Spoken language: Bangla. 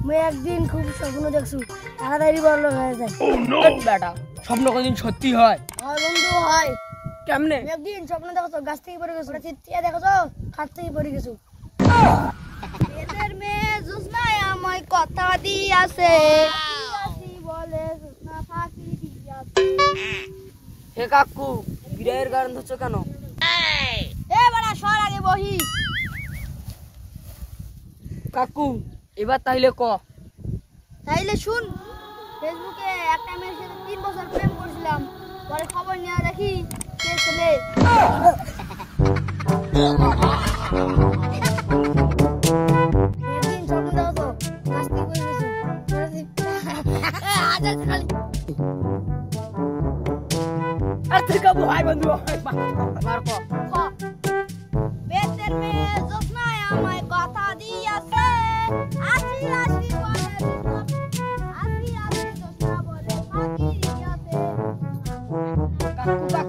মুই একদিন খুব স্বপ্ন দেখছু তাড়াতাড়ি বড় লোক হয়ে যায়। বেটা স্বপ্ন কোনদিন সত্যি হয়? হয় বন্ধু হয়। কেমনে? একদিন স্বপ্ন দেখছো গাছ থেকে পড়ে গেছো, চিৎকিয়া দেখছো খাট থেকে পড়ে গেছো। এদের মেয়ে জুসনায় আমায় কথা দিয়াছে, বলে জুসনা ফাঁকি দিয়াছে। হে কাকু বিড়াইয়ের গান ধরছো কেন? এ বড়া সর আগে বহি। কাকু এবার তাইলে ক। তাইলে শুন, ফেসবুকে একটা মেয়ের সাথে 3 বছর প্রেম করছিলাম, পরে খবর নিয়ে দেখি সে ছেলে। একদিন স্বপ্ন দেখছো গাছ থেকে পড়ে গেছো। আর তুই কাকু ভাই বন্ধু মার ক। বেতের মেয়ে জোসনায় আমায় কথা দিয়াছে, আসি আসি বলে আসি আসি জোসনা বলে ফাঁকি দিয়াছে। কাকু